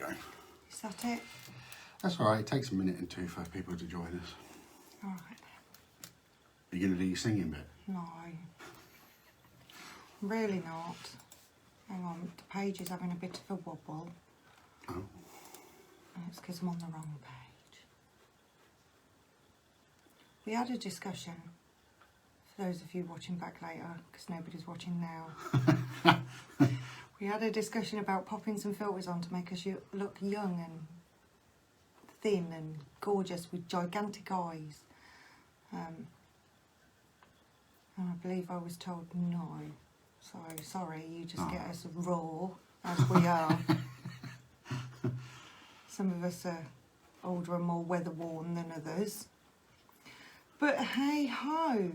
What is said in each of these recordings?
go. Is that it? That's all right. It takes a minute and two for people to join us. All right. Are you going to do your singing bit? No. Really not. Hang on, the page is having a bit of a wobble. Oh. And it's because I'm on the wrong page. We had a discussion, for those of you watching back later, because nobody's watching now. We had a discussion about popping some filters on to make us look young and thin and gorgeous with gigantic eyes. And I believe I was told no. So sorry, you just get us raw as we are. Some of us are older and more weather worn than others. But hey ho.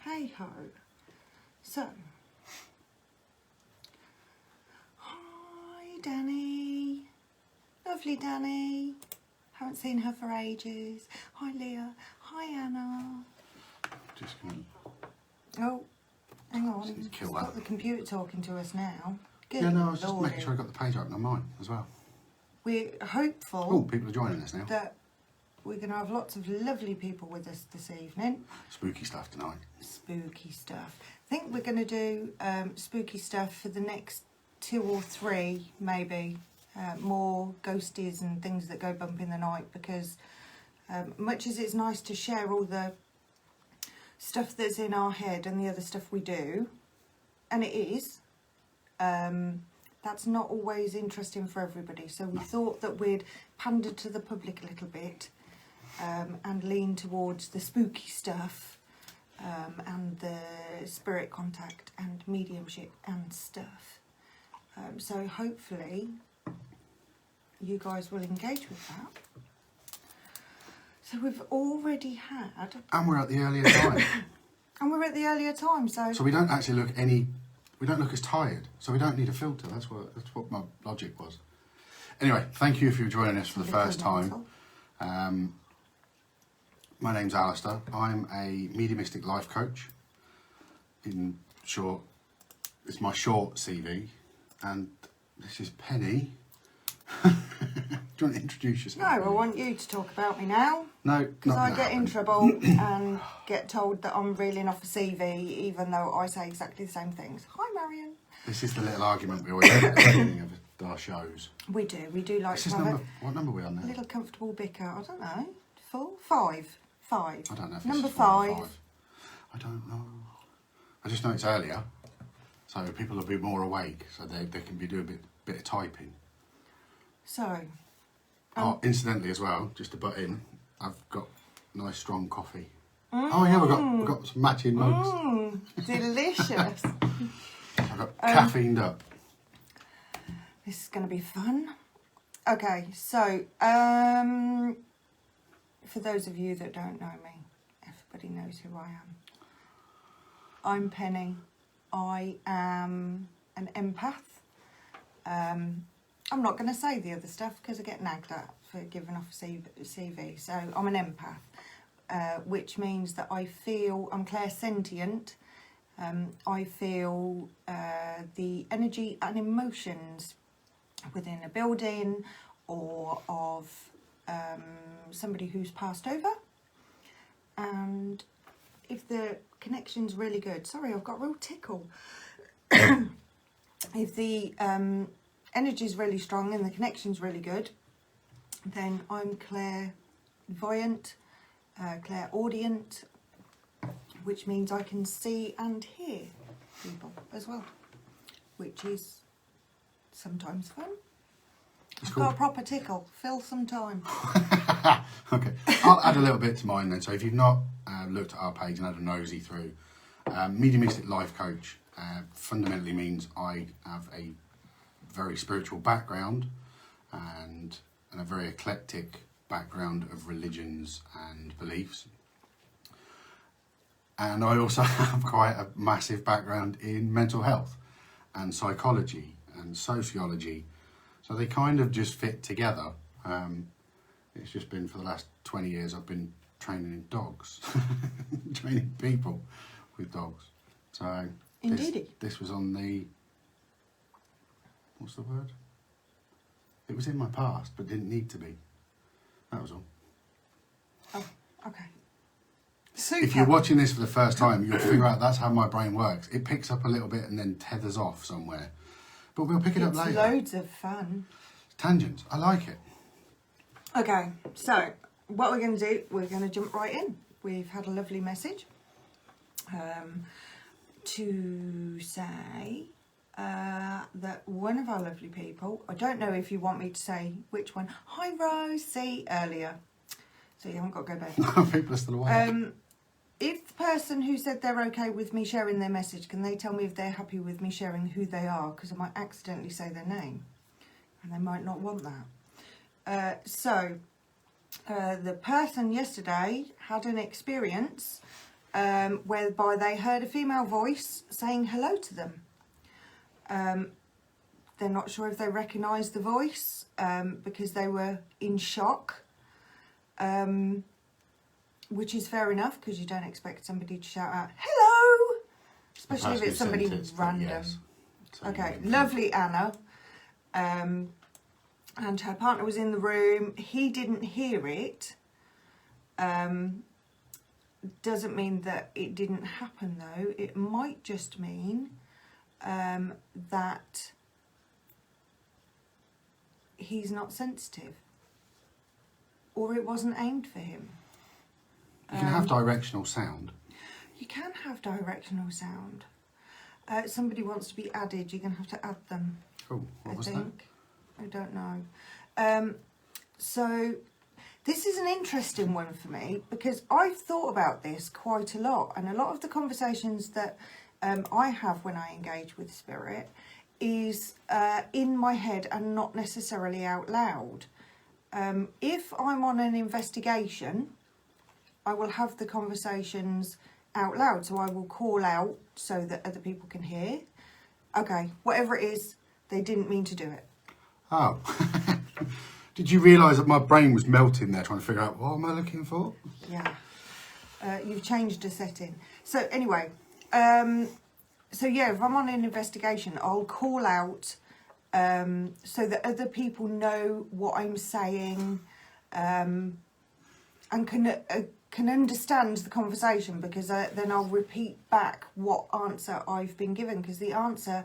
Hey ho. So, hi Danny. Lovely Danny. Haven't seen her for ages. Hi Leah. Hi Anna. Just going Oh, hang on. to kill It's that. got the computer talking to us now. Good Yeah, no, I was just Lordy. making sure I got the page open on mine as well. We're hopeful Oh, people are joining us now. that we're going to have lots of lovely people with us this evening. Spooky stuff tonight. Spooky stuff. I think we're going to do spooky stuff for the next 2 or 3, maybe. More ghosties and things that go bump in the night, because much as it's nice to share all the stuff that's in our head and the other stuff we do, and it is, that's not always interesting for everybody. So we thought that we'd pander to the public a little bit and lean towards the spooky stuff and the spirit contact and mediumship and stuff. So hopefully you guys will engage with that. So we've already had... And we're at the earlier time. And we're at the earlier time, so So we don't actually look we don't look as tired. So we don't need a filter. That's what my logic was. Anyway, thank you if you're joining us for the first time. My name's Alistair. I'm a mediumistic life coach. In short, it's my short CV. And this is Penny. Do you want to introduce yourself? No, I want you to talk about me now. No, Because not I get in now. trouble and get told that I'm reeling off a CV, even though I say exactly the same things. Hi, Marion. This is the little argument we always have at the beginning of our shows. We do like This to is have number, what number are we on a now? little comfortable bicker. I don't know. 4? 5? 5. I don't know if Number this is 4 or 5. 5. I don't know. I just know it's earlier, so people will be more awake, so they can be doing a bit of typing. So, Oh, incidentally as well, just to butt in, I've got nice strong coffee. Oh yeah, we've got some matching mugs. delicious. I've got caffeined up. This is going to be fun. Okay, so, for those of you that don't know me, everybody knows who I am. I'm Penny. I am an empath. I'm not going to say the other stuff because I get nagged at for giving off a CV. So I'm an empath, which means that I'm clairsentient. I feel the energy and emotions within a building or of somebody who's passed over. And if the connection's really good, sorry, I've got a real tickle. If the energy's really strong and the connection's really good, then I'm clairvoyant, clairaudient, which means I can see and hear people as well, which is sometimes fun. It's I've cool. got a proper tickle. Fill some time. Okay, I'll add a little bit to mine then. So if you've not looked at our page and had a nosy through, mediumistic life coach fundamentally means I have a very spiritual background and a very eclectic background of religions and beliefs. And I also have quite a massive background in mental health and psychology and sociology. So they kind of just fit together. It's just been for the last 20 years I've been training dogs, training people with dogs. So Indeedy. this was on the, what's the word? It was in my past, but didn't need to be. That was all. Oh, okay. Super. If you're watching this for the first time, you'll figure out that's how my brain works. It picks up a little bit and then tethers off somewhere. But we'll pick it up later. It's loads of fun. Tangents. I like it. Okay, so what we're going to do, we're going to jump right in. We've had a lovely message to say that one of our lovely people, I don't know if you want me to say which one. Hi, Rosie, earlier. So you haven't got to go back. People are still awake. If the person who said they're okay with me sharing their message, can they tell me if they're happy with me sharing who they are? Because I might accidentally say their name and they might not want that. The person yesterday had an experience whereby they heard a female voice saying hello to them. They're not sure if they recognised the voice because they were in shock. Which is fair enough, because you don't expect somebody to shout out hello, especially if it's somebody random. Yes. So okay, lovely Anna, and her partner was in the room. He didn't hear it. Doesn't mean that it didn't happen though. It might just mean that he's not sensitive, or it wasn't aimed for him. You can have directional sound. You can have directional sound. Somebody wants to be added, you're going to have to add them. Oh, what was that? I don't know. So this is an interesting one for me, because I've thought about this quite a lot, and a lot of the conversations that I have when I engage with spirit is in my head and not necessarily out loud. If I'm on an investigation, I will have the conversations out loud, so I will call out so that other people can hear. Okay, whatever it is, they didn't mean to do it. Oh. Did you realise that my brain was melting there trying to figure out what am I looking for? Yeah. You've changed a setting. So anyway, so yeah, if I'm on an investigation, I'll call out so that other people know what I'm saying and can understand the conversation, because then I'll repeat back what answer I've been given, because the answer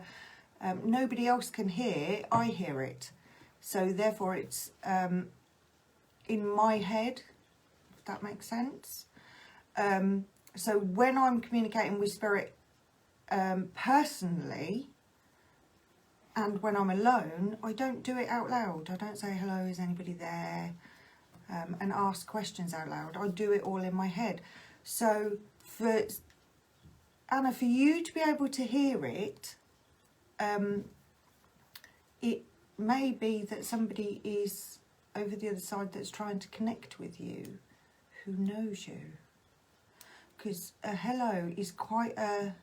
nobody else can hear, I hear it. So therefore it's in my head, if that makes sense. So when I'm communicating with spirit personally, and when I'm alone, I don't do it out loud. I don't say, hello, is anybody there? And ask questions out loud. I do it all in my head. So for Anna, for you to be able to hear it, it may be that somebody is over the other side that's trying to connect with you, who knows you. Because a hello is quite a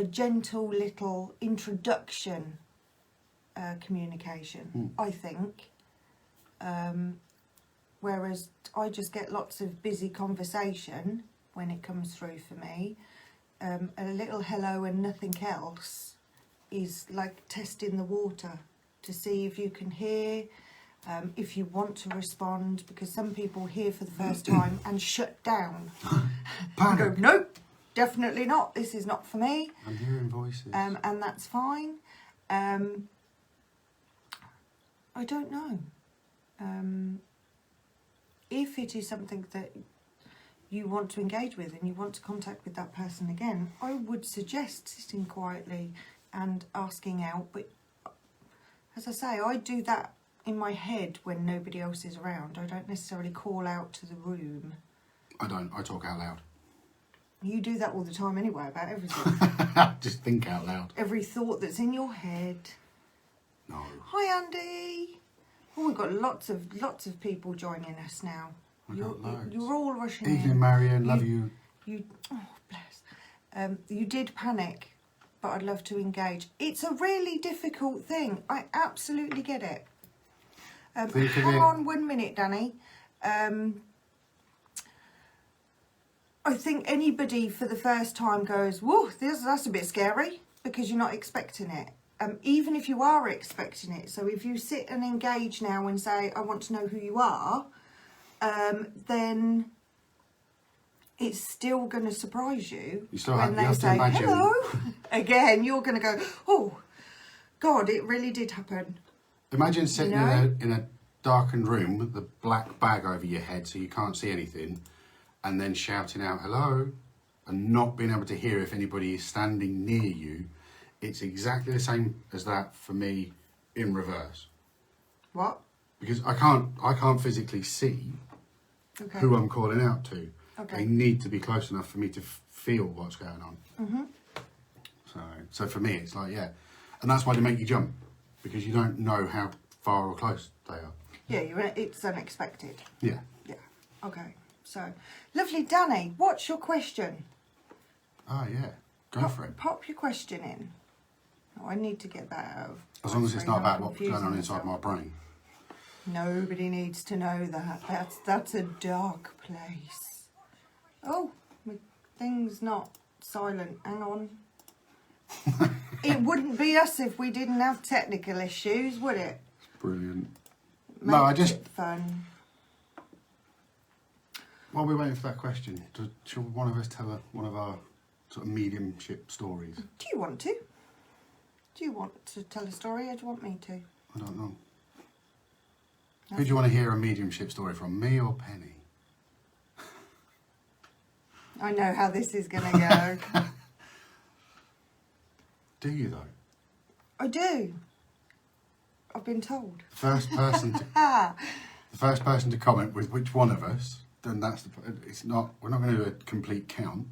gentle little introduction communication, I think. Whereas I just get lots of busy conversation when it comes through for me. A little hello and nothing else is like testing the water to see if you can hear, if you want to respond, because some people hear for the first time and shut down. And go, nope, definitely not. This is not for me. I'm hearing voices. And that's fine. I don't know. If it is something that you want to engage with and you want to contact with that person again, I would suggest sitting quietly and asking out. But as I say, I do that in my head when nobody else is around. I don't necessarily call out to the room. I don't. I talk out loud. You do that all the time anyway, about everything. Just think out loud. Every thought that's in your head. No. Hi, Andy. Oh, we've got lots of people joining us now. You're all rushing in. Evening, Marion. Love you. Oh, bless. You did panic, but I'd love to engage. It's a really difficult thing. I absolutely get it. Hang on 1 minute, Danny. I think anybody for the first time goes, whoa, that's a bit scary, because you're not expecting it. even if you are expecting it. So if you sit and engage now and say, I want to know who you are, then it's still going to surprise you. You still when have, you have to imagine. hello. Again, you're going to go, oh, God, it really did happen. Imagine sitting You know? in a darkened room with the black bag over your head so you can't see anything, and then shouting out hello and not being able to hear if anybody is standing near you. It's exactly the same as that for me in reverse. What? Because I can't physically see Okay. who I'm calling out to. Okay. They need to be close enough for me to feel what's going on. Mm-hmm. So for me, it's like, yeah. And that's why they make you jump, because you don't know how far or close they are. Yeah, it's unexpected. Yeah. Yeah. Okay. So, lovely, Danny. What's your question? Oh, yeah. Go for it. Pop your question in. Oh, I need to get that out of. As long as it's not about what's going on confusing inside my myself. brain. Nobody needs to know that. That's a dark place. Oh, my thing's not silent. Hang on. It wouldn't be us if we didn't have technical issues, would it? Brilliant. Makes it fun. While we're waiting for that question, should one of us tell one of our sort of mediumship stories? Do you want to? Do you want to tell a story, or do you want me to? I don't know. Who do you want to hear a mediumship story from, me or Penny? I know how this is going to go. Do you though? I do. I've been told. The first person to comment with which one of us, then that's the. It's not. We're not going to do a complete count.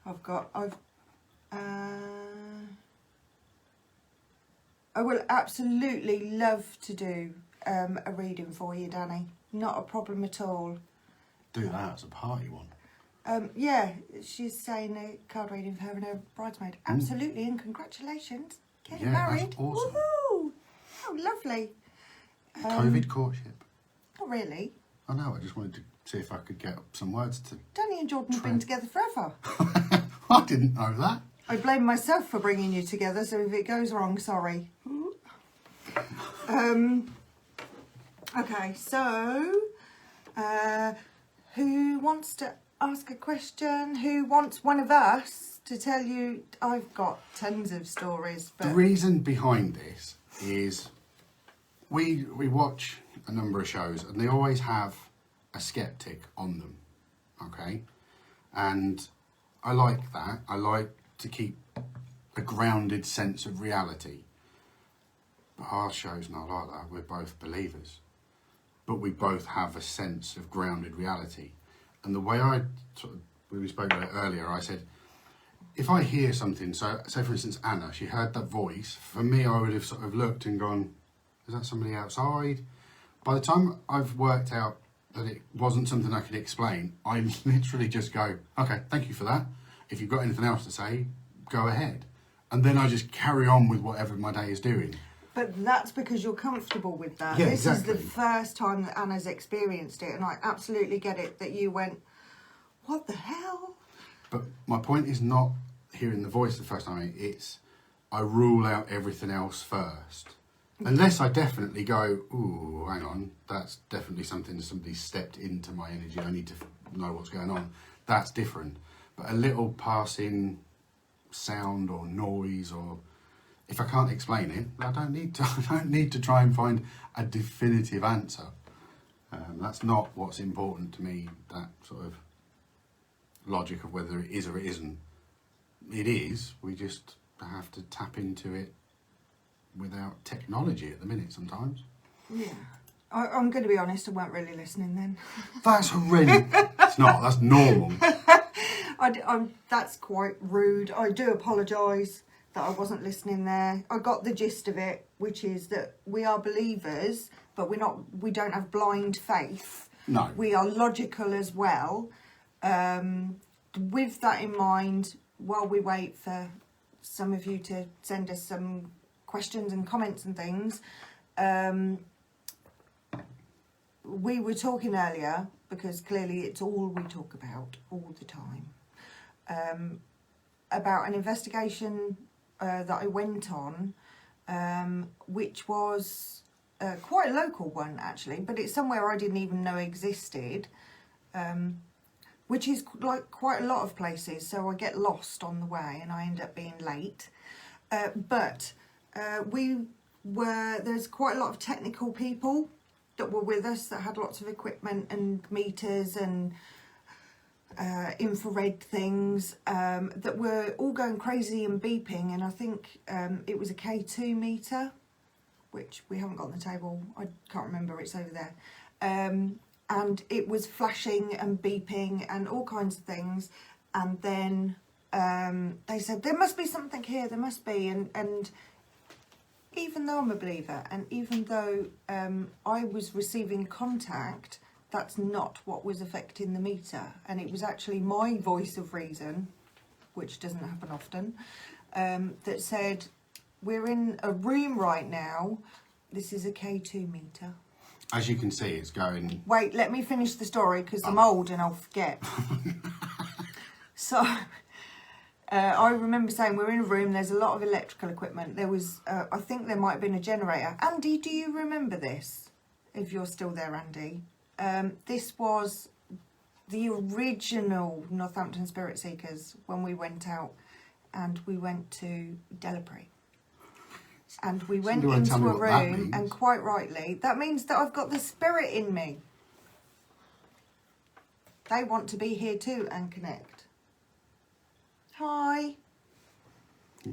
I will absolutely love to do a reading for you, Danny. Not a problem at all. Do that as a party one. Yeah, she's saying a card reading for her and her bridesmaid. Absolutely, and congratulations. Getting married. That's awesome. Woohoo! Oh, lovely. COVID courtip. Not really. I know. I just wanted to see if I could get some words to. Danny and Jordan have been together forever. I didn't know that. I blame myself for bringing you together, so if it goes wrong, sorry. Okay, so who wants to ask a question? Who wants one of us to tell you? I've got tons of stories, but The reason behind this is we watch a number of shows and they always have a skeptic on them, okay? And I like that. I like to keep a grounded sense of reality. But our show's not like that. We're both believers. But we both have a sense of grounded reality. And the way we spoke about it earlier, I said, if I hear something, so say for instance Anna, she heard that voice, for me I would have sort of looked and gone, is that somebody outside? By the time I've worked out that it wasn't something I could explain, I literally just go, okay, thank you for that. If you've got anything else to say, go ahead. And then I just carry on with whatever my day is doing. But that's because you're comfortable with that. Yeah, this exactly. is the first time that Anna's experienced it, and I absolutely get it that you went, what the hell? But my point is not hearing the voice the first time, it's I rule out everything else first. Unless I definitely go, ooh, hang on, that's definitely something somebody stepped into my energy, I need to know what's going on. That's different. But a little passing sound or noise, or if I can't explain it, I don't need to try and find a definitive answer. That's not what's important to me, that sort of logic of whether it is or it isn't. It is, we just have to tap into it without technology at the minute sometimes. Yeah. I'm going to be honest, I weren't really listening then. That's horrendous. It's not, that's normal. That's quite rude. I do apologise that I wasn't listening there. I got the gist of it, which is that we are believers, but we don't have blind faith. No. We are logical as well. With that in mind, while we wait for some of you to send us some questions and comments and things, we were talking earlier, because clearly it's all we talk about all the time, about an investigation that I went on, which was quite a local one actually, but it's somewhere I didn't even know existed, which is like quite a lot of places, so I get lost on the way and I end up being late. But there's quite a lot of technical people that were with us that had lots of equipment and meters and infrared things that were all going crazy and beeping, and I think it was a K2 meter, which we haven't got on the table, I can't remember, it's over there, and it was flashing and beeping and all kinds of things, and then they said there must be something here, there must be, and even though I'm a believer and even though I was receiving contact, that's not what was affecting the meter, and it was actually my voice of reason, which doesn't happen often, that said, we're in a room right now, this is a K2 meter. As you can see, it's going... Wait, let me finish the story because I'm old and I'll forget. So, I remember saying we're in a room, there's a lot of electrical equipment. There was, I think there might have been a generator. Andy, do you remember this? If you're still there, Andy. This was the original Northampton Spirit Seekers when we went out, and we went to Delapre. And we went into a room, and quite rightly, that means that I've got the spirit in me. They want to be here too and connect. Hi.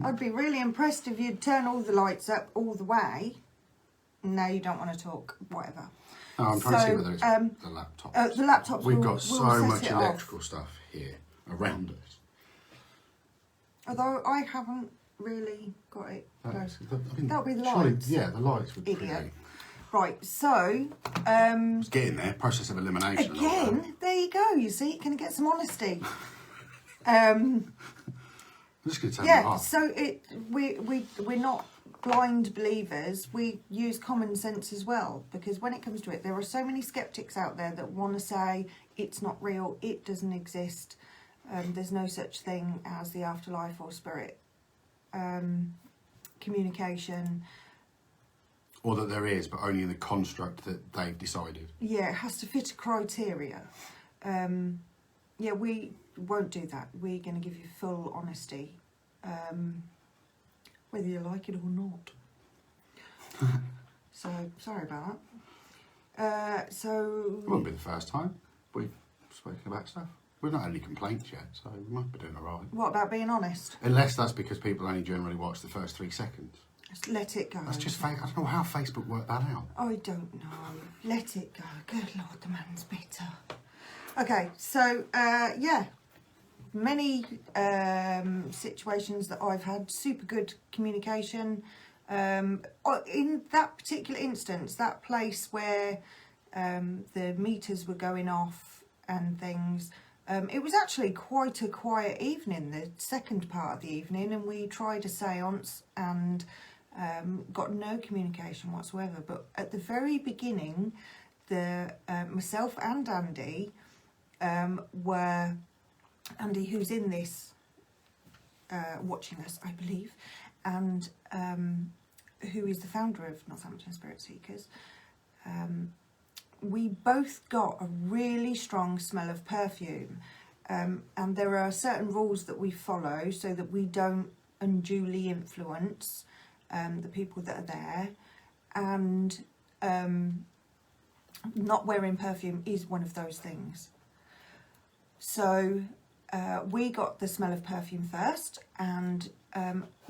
I'd be really impressed if you'd turn all the lights up all the way. No, you don't want to talk, whatever. No, I'm trying to see whether it's the laptops. The laptops. We've got so much electrical stuff here around us. Although I haven't really got it close. That'll be the surely, lights. Yeah, the lights would Idiot. create. Right, so... it's getting there, process of elimination. Again, there you go, you see, can you get some honesty? I'm just going to turn it off. So we're not blind believers, we use common sense as well, because when it comes to it, there are so many skeptics out there that want to say it's not real, it doesn't exist, there's no such thing as the afterlife or spirit communication. Or that there is, but only in the construct that they've decided. Yeah, it has to fit a criteria. Yeah, we won't do that. We're going to give you full honesty, whether you like it or not. So, sorry about that. It won't be the first time we've spoken about stuff. We've not had any complaints yet, so we might be doing all right. What about being honest? Unless that's because people only generally watch the first 3 seconds. Just let it go. That's just fake. I don't know how Facebook worked that out. I don't know. Let it go. Good Lord, the man's bitter. Okay, so, yeah. Many situations that I've had, super good communication. In that particular instance, that place where the meters were going off and things, it was actually quite a quiet evening, the second part of the evening, and we tried a seance and got no communication whatsoever. But at the very beginning, myself and Andy were... Andy, who's in this, watching us, I believe, and who is the founder of Northampton Spirit Seekers, we both got a really strong smell of perfume, and there are certain rules that we follow so that we don't unduly influence the people that are there, and not wearing perfume is one of those things. So we got the smell of perfume first, and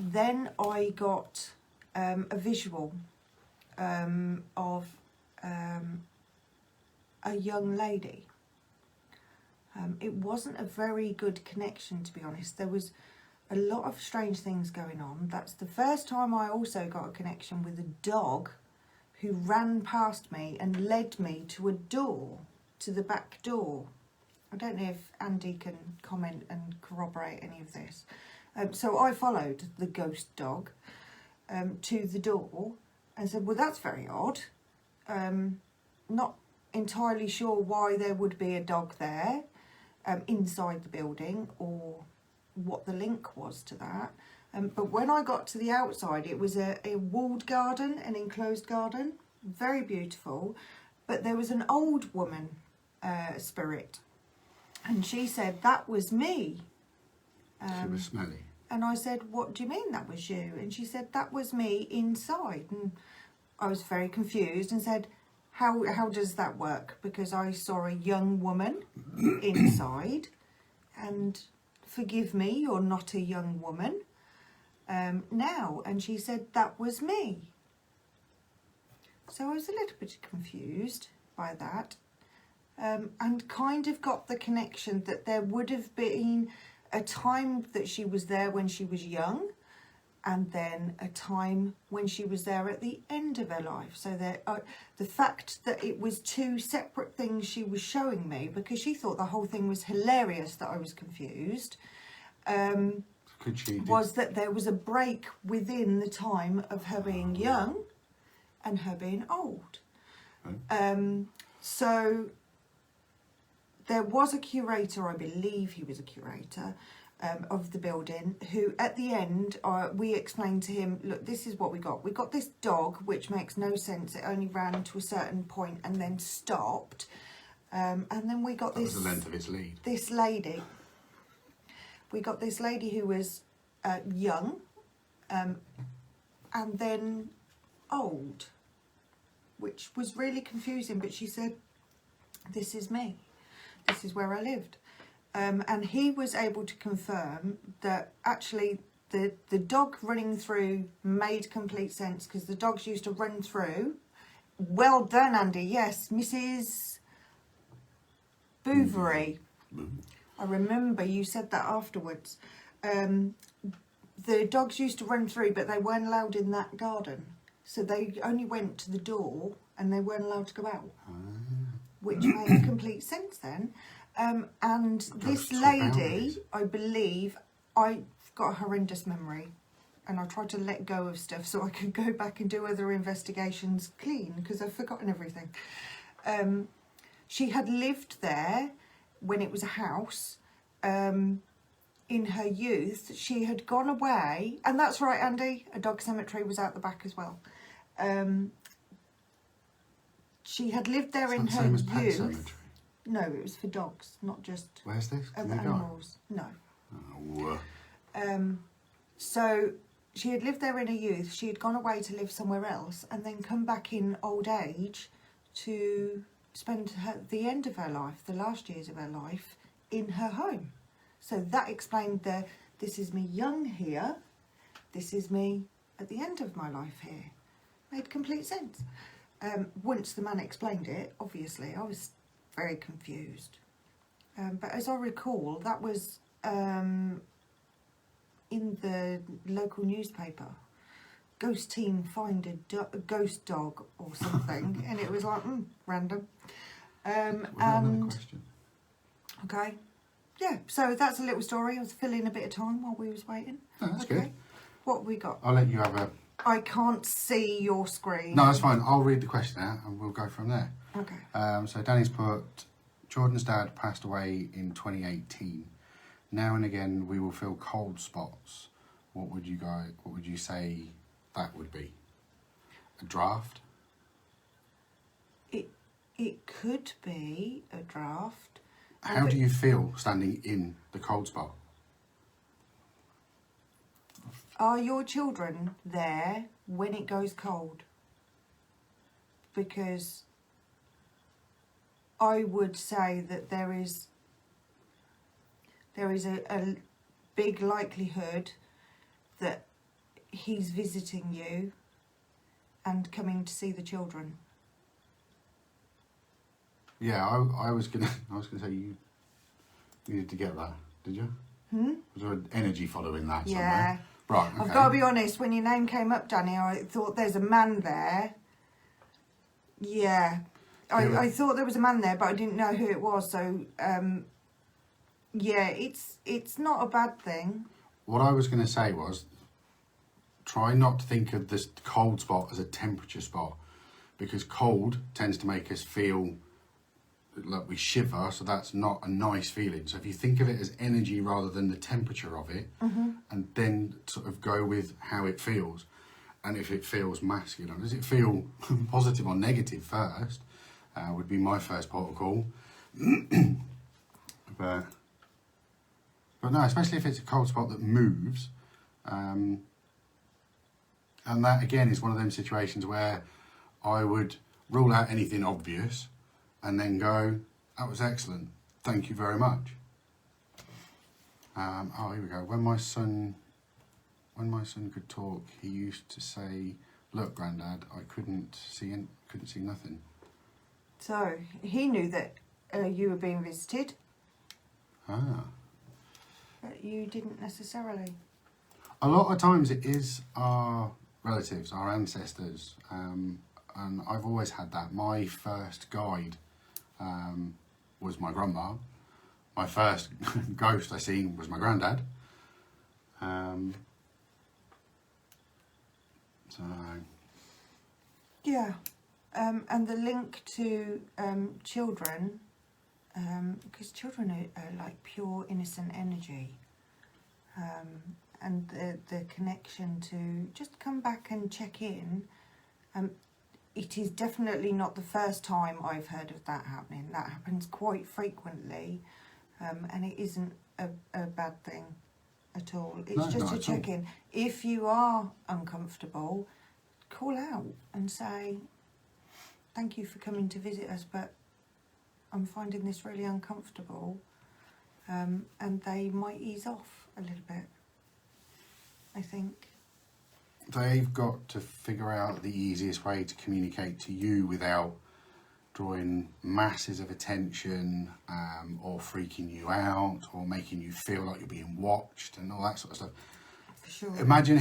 then I got a visual of a young lady. It wasn't a very good connection, to be honest. There was a lot of strange things going on. That's the first time I also got a connection with a dog who ran past me and led me to a door, to the back door. I don't know if Andy can comment and corroborate any of this. So I followed the ghost dog to the door and said, well, that's very odd. Not entirely sure why there would be a dog there inside the building, or what the link was to that. But when I got to the outside, it was a walled garden, an enclosed garden, very beautiful. But there was an old woman spirit, and she said, that was me. She was smelly. And I said, what do you mean that was you? And she said, that was me inside. And I was very confused and said, how does that work? Because I saw a young woman inside, and forgive me, you're not a young woman now. And she said, that was me. So I was a little bit confused by that, and kind of got the connection that there would have been a time that she was there when she was young, and then a time when she was there at the end of her life. So the fact that it was two separate things she was showing me, because she thought the whole thing was hilarious that I was confused, was that there was a break within the time of her being young and her being old. So there was a curator, I believe he was a curator, of the building, who at the end we explained to him, look, this is what we got. We got this dog, which makes no sense. It only ran to a certain point and then stopped. And then we got this... That was the length of its lead. This lady. We got this lady who was young and then old, which was really confusing. But she said, this is me. This is where I lived. And he was able to confirm that actually the dog running through made complete sense, because the dogs used to run through. Well done, Andy. Yes, Mrs. Bouverie. I remember you said that afterwards. The dogs used to run through, but they weren't allowed in that garden. So they only went to the door and they weren't allowed to go out. Which made complete sense then. And this lady, I believe, I've got a horrendous memory, and I tried to let go of stuff so I could go back and do other investigations clean, because I've forgotten everything. She had lived there when it was a house. In her youth, she had gone away, and that's right, Andy, a dog cemetery was out the back as well. She had lived there in her youth. No, it was for dogs, not just... Where's this? Other animals. No. Oh. So she had lived there in her youth. She had gone away to live somewhere else, and then come back in old age to spend the end of her life, the last years of her life, in her home. So that explained this is me young here, this is me at the end of my life here. Made complete sense. Once the man explained it, obviously, I was very confused. But as I recall, that was in the local newspaper. Ghost team find a ghost dog or something. And it was like, random. Another question. Okay. Yeah, so that's a little story. I was filling a bit of time while we was waiting. Oh, that's good. What have we got? I'll let you have a... I can't see your screen. No, that's fine. I'll read the question out and we'll go from there. Okay. So Danny's put, Jordan's dad passed away in 2018. Now and again we will feel cold spots. What would you say that would be? A draft? It could be a draft. How do you feel standing in the cold spot? Are your children there when it goes cold? Because I would say that there is a big likelihood that he's visiting you and coming to see the children. Yeah, I was gonna say you needed to get that, did you? Was there an energy following that somewhere? Yeah. Right, okay. I've got to be honest, when your name came up, Danny, I thought there's a man there. Yeah. I thought there was a man there, but I didn't know who it was. So, yeah, it's not a bad thing. What I was going to say was, try not to think of this cold spot as a temperature spot, because cold tends to make us feel like we shiver, so that's not a nice feeling. So if you think of it as energy rather than the temperature of it, and then sort of go with how it feels, and if it feels masculine, does it feel positive or negative first, would be my first protocol. but no, especially if it's a cold spot that moves, and that again is one of them situations where I would rule out anything obvious and then go, that was excellent, thank you very much. Oh, here we go. When my son could talk, he used to say, look, Grandad, I couldn't see nothing. So he knew that you were being visited, but you didn't necessarily. A lot of times it is our relatives, our ancestors, and I've always had that. My first guide was my grandma. My first ghost I seen was my granddad. So Yeah, and the link to children, because children are like pure innocent energy, and the connection to just come back and check in. It is definitely not the first time I've heard of that happening. That happens quite frequently, and it isn't a bad thing at all. It's just a check-in. If you are uncomfortable, call out and say, thank you for coming to visit us, but I'm finding this really uncomfortable, and they might ease off a little bit, I think. they've got to figure out the easiest way to communicate to you without drawing masses of attention, or freaking you out, or making you feel like you're being watched and all that sort of stuff. For sure. Imagine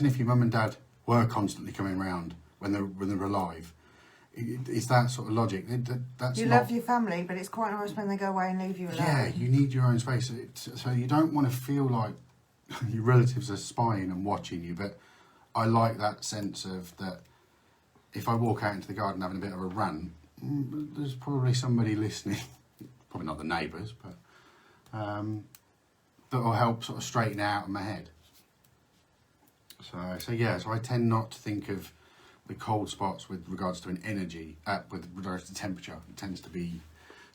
if your mum and dad were constantly coming round when they're alive. It's that sort of logic. That's you love your family, but it's quite nice when they go away and leave you alone. Yeah, you need your own space. So you don't want to feel like your relatives are spying and watching you. But I like that sense of that. If I walk out into the garden having a bit of a rant, there's probably somebody listening. Probably not the neighbours, but that will help sort of straighten out in my head. So I tend not to think of the cold spots with regards to an energy, with regards to temperature. It tends to be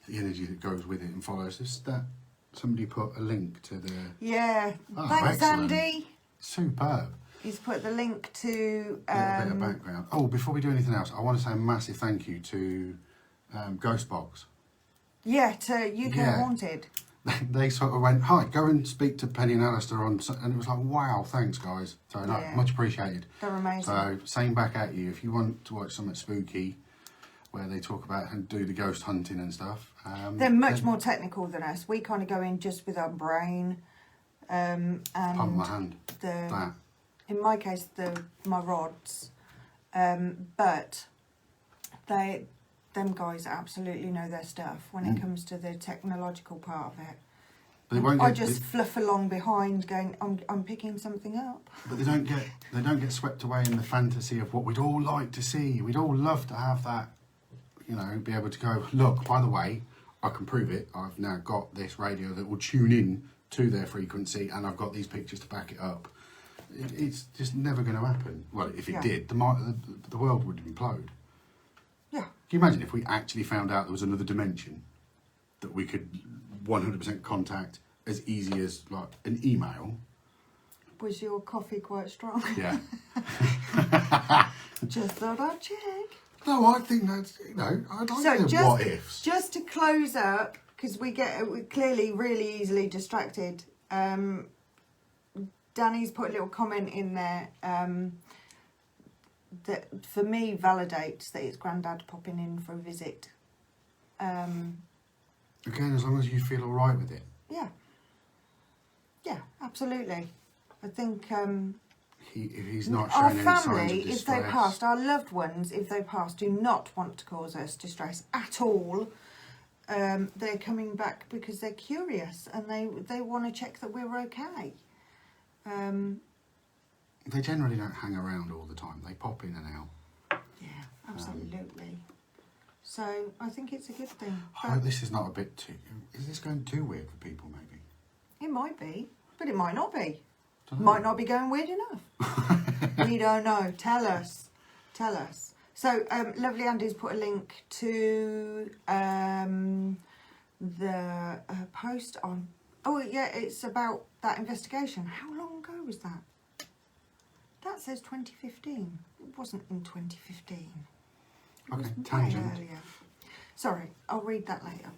the energy that goes with it and follows. This that somebody put a link to the. Yeah, thanks, excellent. Andy. Superb. He's put the link to. A little bit of background. Oh, before we do anything else, I want to say a massive thank you to Ghostbox. Yeah, to UK Haunted. They sort of went, hi, go and speak to Penny and Alistair and it was like, wow, thanks guys. So no, much appreciated. They're amazing. So same back at you. If you want to watch something spooky where they talk about and do the ghost hunting and stuff. They're much more technical than us. We kind of go in just with our brain. And pump my hand. In my case, my rods. But them guys absolutely know their stuff when it comes to the technological part of it. But I just fluff along behind, going, I'm picking something up. But they don't get swept away in the fantasy of what we'd all like to see. We'd all love to have that, be able to go, look, by the way, I can prove it. I've now got this radio that will tune in to their frequency, and I've got these pictures to back it up. It's just never going to happen. Well, if it did, the world would implode. Yeah. Can you imagine if we actually found out there was another dimension that we could 100% contact as easy as like an email? Was your coffee quite strong? Yeah. Just thought I'd check. No, I think that's, I'd like to what ifs. Just to close up, because we're clearly really easily distracted. Danny's put a little comment in there that for me validates that it's Grandad popping in for a visit. Again, as long as you feel all right with it. Yeah, absolutely. I think if he's not showing any signs of distress. Our family, if they passed, our loved ones, if they passed, do not want to cause us distress at all. They're coming back because they're curious and they want to check that we're okay. They generally don't hang around all the time. They pop in and out. Yeah, absolutely. So I think it's a good thing. I hope this is not a bit too... Is this going too weird for people, maybe? It might be, but it might not be. Dunno. Might not be going weird enough. We don't know. Tell us. Tell us. So, Lovely Andy's put a link to the post on... Oh, yeah, it's about that investigation. How long ago was that? That says 2015. It wasn't in 2015. It Okay, was way tangent. earlier. Sorry, I'll read that later.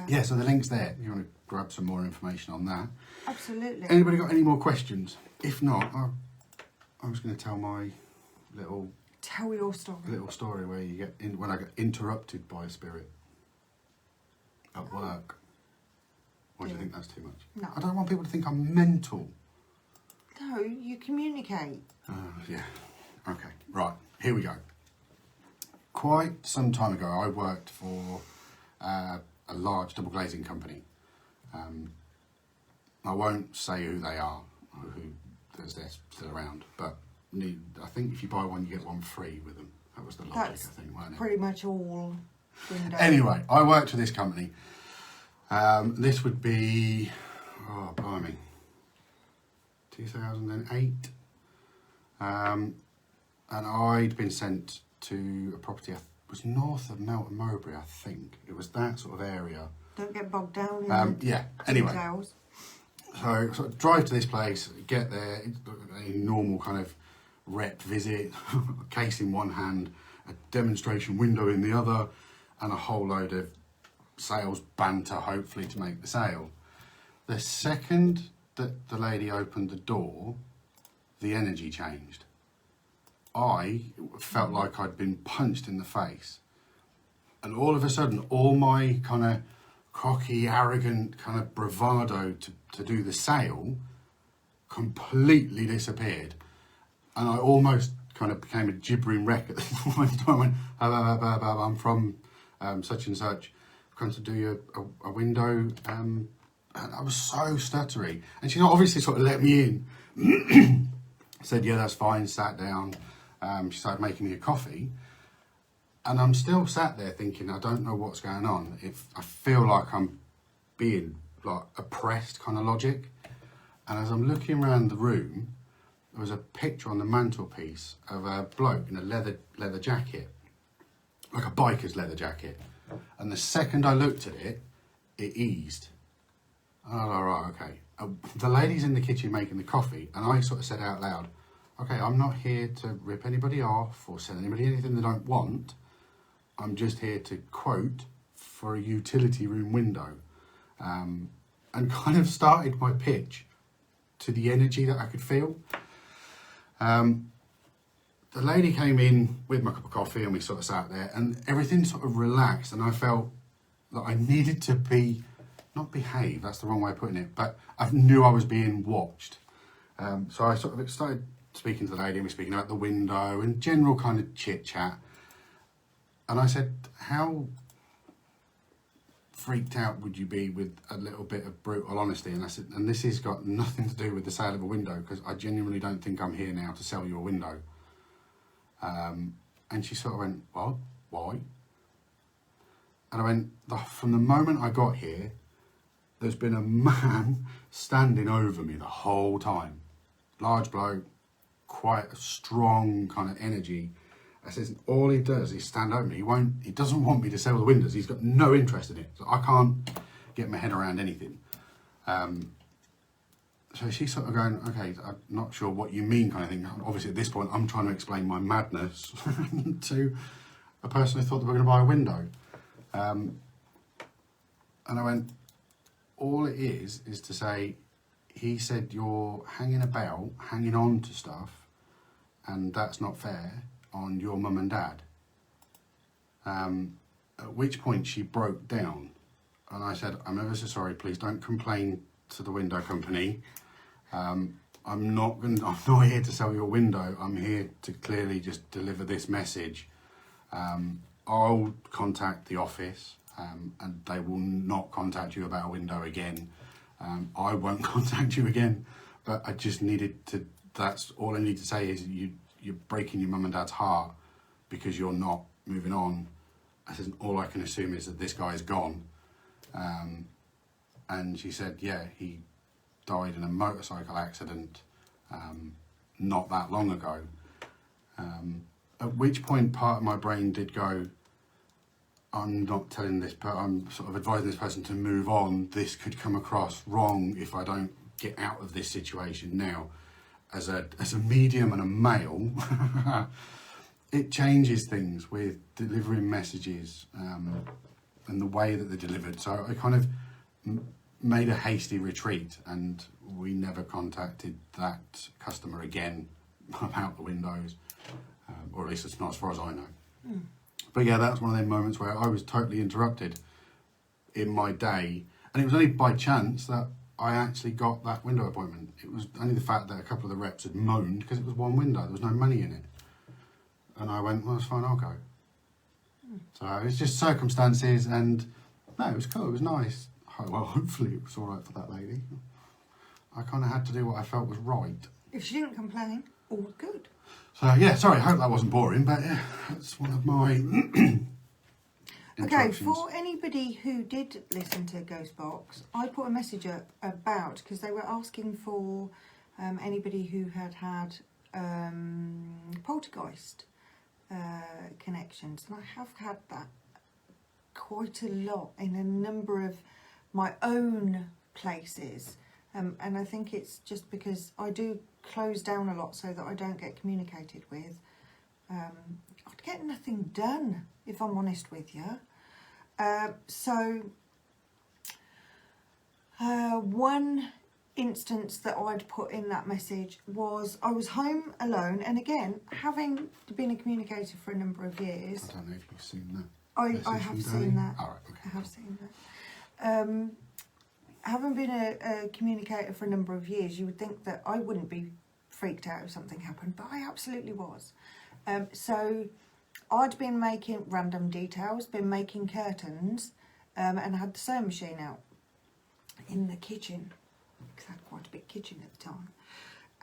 Yeah, so the link's there. You want to grab some more information on that. Absolutely. Anybody got any more questions? If not, I was going to tell my little Tell your story. story where you get when I get interrupted by a spirit at work. Or do you think that's too much? No. I don't want people to think I'm mental. No, you communicate. Yeah. Okay. Right. Here we go. Quite some time ago, I worked for a large double glazing company. I won't say who they are, or who they're still around, but I think if you buy one, you get one free with them. That was the logic, That's I think, wasn't it? pretty much all windows. Anyway, I worked for this company. This would be, oh, blimey, 2008. And I'd been sent to a property, it was north of Melton Mowbray, I think. It was that sort of area. Don't get bogged down in the Yeah, anyway. details. So sort of drive to this place, get there, a normal kind of rep visit, a case in one hand, a demonstration window in the other, and a whole load of sales banter, hopefully, to make the sale. The second that the lady opened the door, the energy changed. I felt like I'd been punched in the face. And all of a sudden, all my kind of cocky, arrogant kind of bravado to do the sale completely disappeared. And I almost kind of became a gibbering wreck at the point. I went, I'm from such and such, I've come to do you a window. And I was so stuttery. And she obviously sort of let me in. Said, yeah, that's fine, sat down. She started making me a coffee. And I'm still sat there thinking, I don't know what's going on. I feel like I'm being like oppressed kind of logic. And as I'm looking around the room, there was a picture on the mantelpiece of a bloke in a leather jacket, like a biker's leather jacket. And the second I looked at it, it eased. And I was like, right, okay. The lady's in the kitchen making the coffee, and I sort of said out loud, okay, I'm not here to rip anybody off or sell anybody anything they don't want. I'm just here to quote for a utility room window. And kind of started my pitch to the energy that I could feel. The lady came in with my cup of coffee and we sort of sat there and everything sort of relaxed, and I felt that I needed to not behave, that's the wrong way of putting it, but I knew I was being watched. So I sort of started speaking to the lady, and we're speaking about the window and general kind of chit chat. And I said, how freaked out would you be with a little bit of brutal honesty? And I said, and this has got nothing to do with the sale of a window, because I genuinely don't think I'm here now to sell you a window. And she sort of went, what? Why? And I went, from the moment I got here, there's been a man standing over me the whole time. Large bloke, quite a strong kind of energy. I says, all he does is stand over me. He doesn't want me to sell the windows. He's got no interest in it. So I can't get my head around anything. So she's sort of going, okay, I'm not sure what you mean, kind of thing. Obviously at this point, I'm trying to explain my madness to a person who thought they were going to buy a window. And I went, all it is to say, he said you're hanging on to stuff, and that's not fair on your mum and dad. At which point she broke down, and I said, I'm ever so sorry, please don't complain to the window company. I'm not here to sell your window. I'm here to clearly just deliver this message. I'll contact the office, and they will not contact you about a window again. I won't contact you again, but I just needed to, that's all I need to say is you're breaking your mum and dad's heart because you're not moving on. I said, all I can assume is that this guy's gone. And she said, yeah, he died in a motorcycle accident not that long ago. At which point part of my brain did go, I'm not telling this, I'm sort of advising this person to move on. This could come across wrong if I don't get out of this situation now. As a medium and a male, it changes things with delivering messages and the way that they're delivered. So I kind of made a hasty retreat, and we never contacted that customer again about the windows, or at least it's not as far as I know. Mm. But yeah, that's one of them moments where I was totally interrupted in my day, and it was only by chance that I actually got that window appointment. It was only the fact that a couple of the reps had moaned because it was one window, there was no money in it. And I went, well, that's fine, I'll go. Mm. So it's just circumstances, and no, it was cool, it was nice. Well, hopefully it was all right for that lady. I kind of had to do what I felt was right. If she didn't complain, all good. So yeah, sorry, I hope that wasn't boring, but yeah, that's one of my Okay, for anybody who did listen to Ghostbox, I put a message up about, because they were asking for anybody who had poltergeist connections, and I have had that quite a lot in a number of my own places, and I think it's just because I do close down a lot so that I don't get communicated with. I'd get nothing done, if I'm honest with you. One instance that I'd put in that message was I was home alone, and again, having been a communicator for a number of years, I don't know if you've seen that. I have seen that. All right, okay. I have seen that. Having been a communicator for a number of years, you would think that I wouldn't be freaked out if something happened, but I absolutely was. So I'd been making random details, been making curtains, and I had the sewing machine out in the kitchen, because I had quite a big kitchen at the time.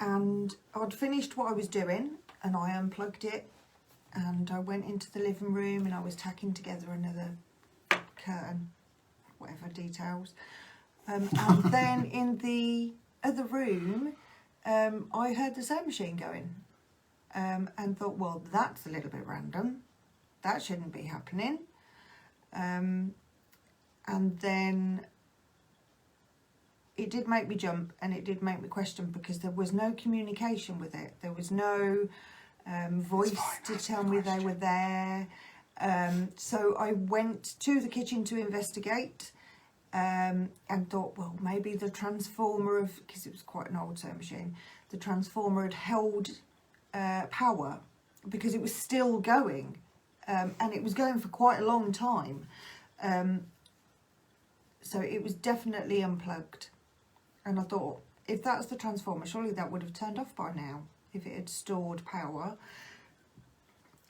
And I'd finished what I was doing, and I unplugged it, and I went into the living room, and I was tacking together another curtain, whatever details. And then in the other room, I heard the sewing machine going, and thought, well, that's a little bit random. That shouldn't be happening. And then it did make me jump, and it did make me question, because there was no communication with it. There was no voice to tell me they were there. So I went to the kitchen to investigate, and thought, well, maybe the transformer because it was quite an old sewing machine, the transformer had held power, because it was still going, and it was going for quite a long time. So it was definitely unplugged. And I thought, if that's the transformer, surely that would have turned off by now if it had stored power.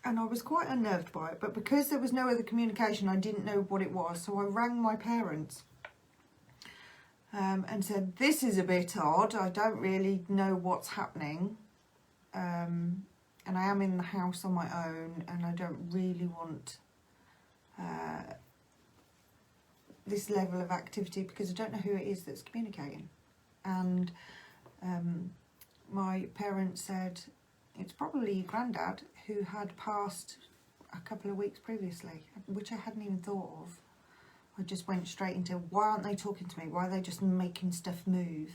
And I was quite unnerved by it, but because there was no other communication, I didn't know what it was. So I rang my parents and said, this is a bit odd. I don't really know what's happening. And I am in the house on my own, and I don't really want this level of activity, because I don't know who it is that's communicating. And my parents said it's probably your granddad, who had passed a couple of weeks previously, which I hadn't even thought of. I just went straight into, why aren't they talking to me? Why are they just making stuff move?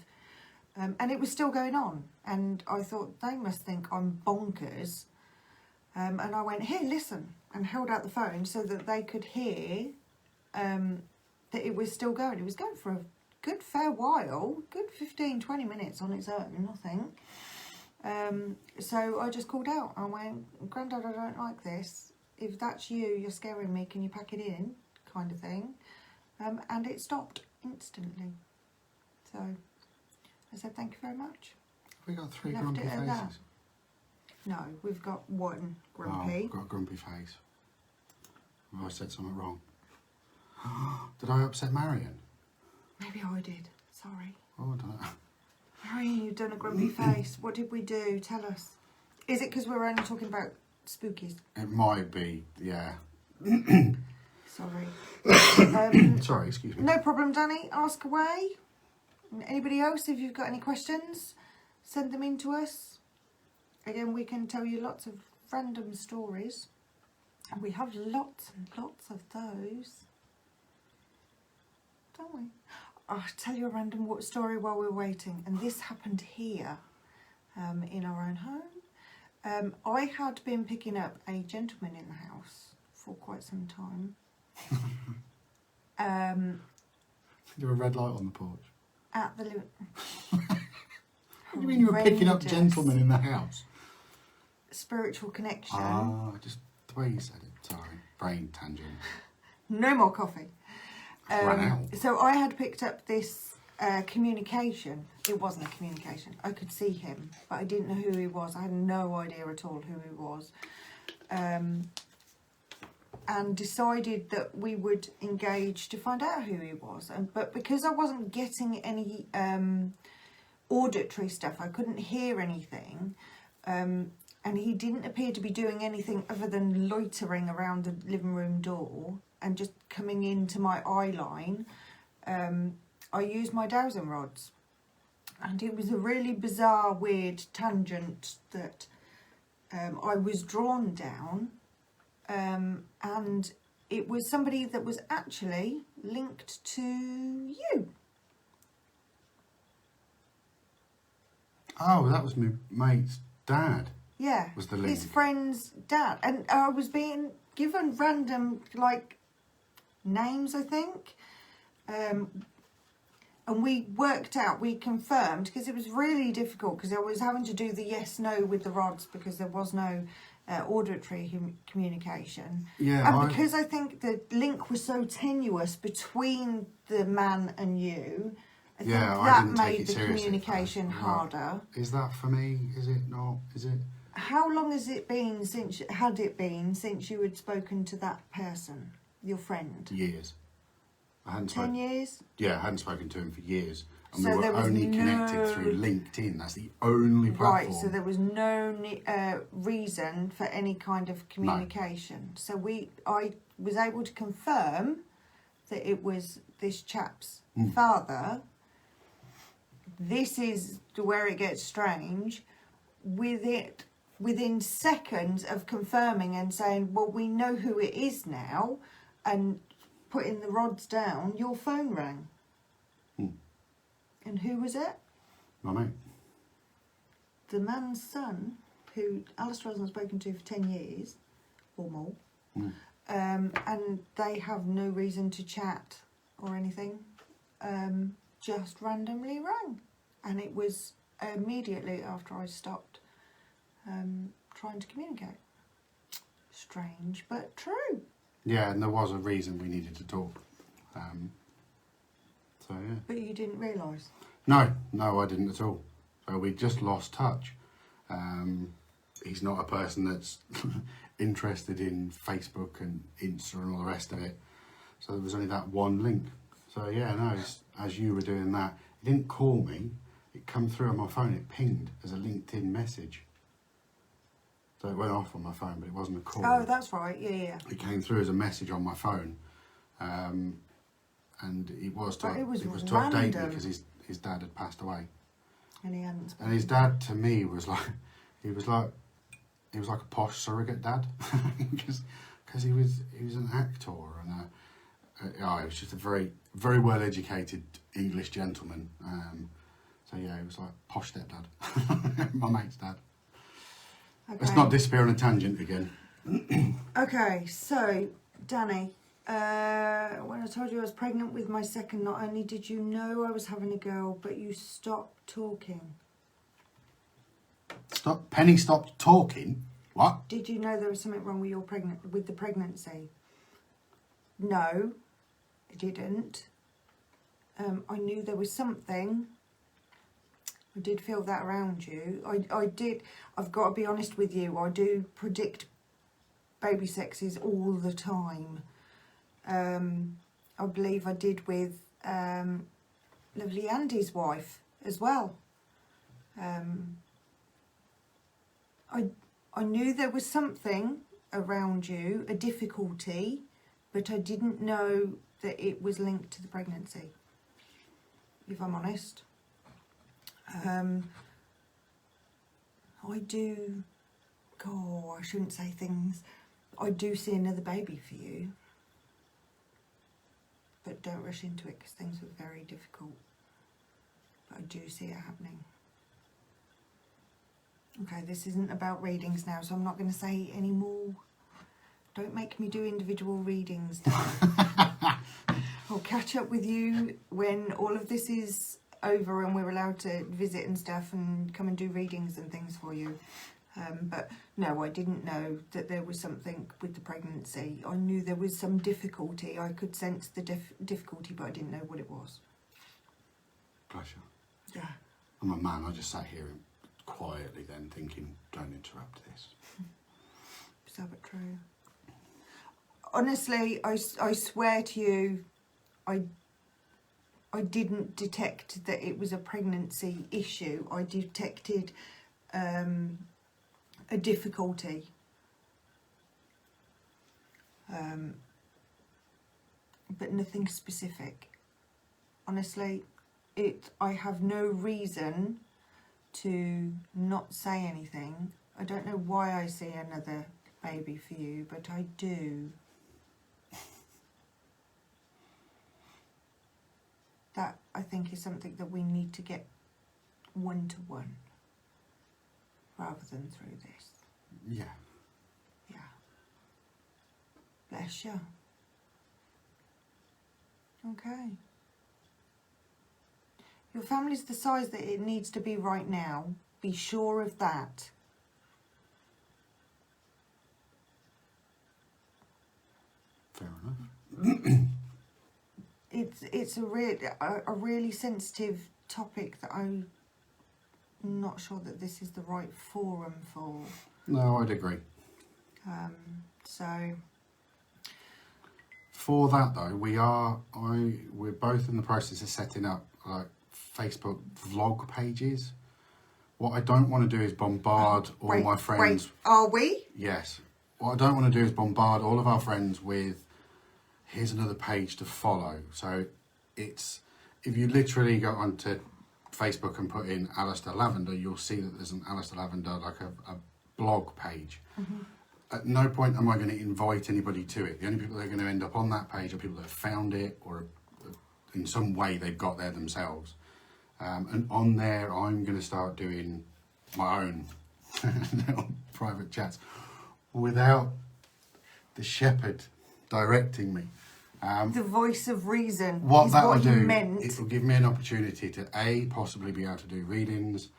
And it was still going on. And I thought, they must think I'm bonkers. And I went, here, listen, and held out the phone so that they could hear that it was still going. It was going for a good fair while, good 15, 20 minutes on its own, I think. So I just called out. I went, Grandad, I don't like this. If that's you, you're scaring me, can you pack it in? Kind of thing. And it stopped instantly. So I said, thank you very much. We got 3 grumpy faces. No, we've got 1 grumpy. Oh, got a grumpy face. Have I said something wrong? Did I upset Marion? Maybe I did. Sorry. Oh, I don't know. Marion, you've done a grumpy face. What did we do? Tell us. Is it because we're only talking about spookies? It might be, yeah. Sorry. Sorry, excuse me. No problem, Danny. Ask away. Anybody else, if you've got any questions, send them in to us. Again, we can tell you lots of random stories. And we have lots and lots of those. Don't we? I'll tell you a random story while we're waiting. And this happened here in our own home. I had been picking up a gentleman in the house for quite some time. There a red light on the porch? At the What do you mean you were picking up gentlemen in the house? Spiritual connection. Ah, just the way you said it. Sorry, brain tangent. No more coffee. Ran out. So I had picked up this communication. It wasn't a communication. I could see him, but I didn't know who he was. I had no idea at all who he was. And decided that we would engage to find out who he was. But because I wasn't getting any auditory stuff, I couldn't hear anything. And he didn't appear to be doing anything other than loitering around the living room door and just coming into my eye line. I used my dowsing rods. And it was a really bizarre, weird tangent that I was drawn down. And it was somebody that was actually linked to you. Oh, that was my mate's dad. Yeah, Was the link. his friend's dad. And I was being given random, names, I think. And we worked out, we confirmed, because it was really difficult, because I was having to do the yes-no with the rods, because there was no auditory communication. Yeah, And because I think the link was so tenuous between the man and you, I think that made the communication harder. Is that for me? Is it not? Is it? How long had it been since you had spoken to that person, your friend? Years. I hadn't 10 years? Yeah, I hadn't spoken to him for years. And So we there were was only connected through LinkedIn. That's the only platform. Right, so there was no reason for any kind of communication. No. So I was able to confirm that it was this chap's father. This is where it gets strange. Within seconds of confirming and saying, well, we know who it is now, and putting the rods down, your phone rang. And who was it? My mate. The man's son, who Alistair hasn't spoken to for 10 years or more, and they have no reason to chat or anything, just randomly rang. And it was immediately after I stopped trying to communicate. Strange, but true. Yeah, and there was a reason we needed to talk. So, yeah. But you didn't realise? No, I didn't at all. So we just lost touch. He's not a person that's interested in Facebook and Insta and all the rest of it. So there was only that one link. So yeah, no, as you were doing that, it didn't call me. It come through on my phone. It pinged as a LinkedIn message. So it went off on my phone, but it wasn't a call. Oh, that's right. Yeah. It came through as a message on my phone. And it was to update me because his dad had passed away. And he hadn't spoken. And his dad to me was like a posh surrogate dad, because he was an actor and he was just a very very well educated English gentleman. So yeah, he was like posh stepdad, my mate's dad. Okay. Let's not disappear on a tangent again. Okay, so Danny, when I told you I was pregnant with my second, not only did you know I was having a girl, but you stopped talking. Penny stopped talking? What? Did you know there was something wrong with the pregnancy? No, I didn't. I knew there was something. I did feel that around you. I did. I've got to be honest with you. I do predict baby sexes all the time. I believe I did with lovely Andy's wife as well. I knew there was something around you, a difficulty, but I didn't know that it was linked to the pregnancy, if I'm honest. I do, I shouldn't say things. I do see another baby for you. But don't rush into it because things were very difficult. But I do see it happening. Okay, this isn't about readings now, so I'm not going to say any more. Don't make me do individual readings now. I'll catch up with you when all of this is over and we're allowed to visit and stuff and come and do readings and things for you. But no, I didn't know that there was something with the pregnancy. I knew there was some difficulty. I could sense the difficulty, but I didn't know what it was. Pleasure. Yeah. I'm a man, I just sat here quietly then thinking, don't interrupt this. Sad but true. Honestly, I swear to you, I didn't detect that it was a pregnancy issue. I detected a difficulty. But nothing specific. Honestly, I have no reason to not say anything. I don't know why I see another baby for you, but I do. That, I think, is something that we need to get one-to-one rather than through this. Yeah. Yeah. Bless you. Okay. Your family's the size that it needs to be right now. Be sure of that. Fair enough. It's a really sensitive topic that I'm not sure that this is the right forum for. No, I'd agree. So for that though, we're both in the process of setting up like Facebook vlog pages. What I don't want to do is bombard all my friends. Wait, are we? Yes. What I don't want to do is bombard all of our friends with, here's another page to follow. So it's, if you literally go onto Facebook and put in Alistair Lavender, you'll see that there's an Alistair Lavender, like a blog page. Mm-hmm. At no point am I going to invite anybody to it. The only people that are going to end up on that page are people that have found it or in some way they've got there themselves. And on there, I'm going to start doing my own little private chats without the shepherd directing me. The voice of reason What is that what will you do, meant. it will give me an opportunity to A, possibly be able to do readings,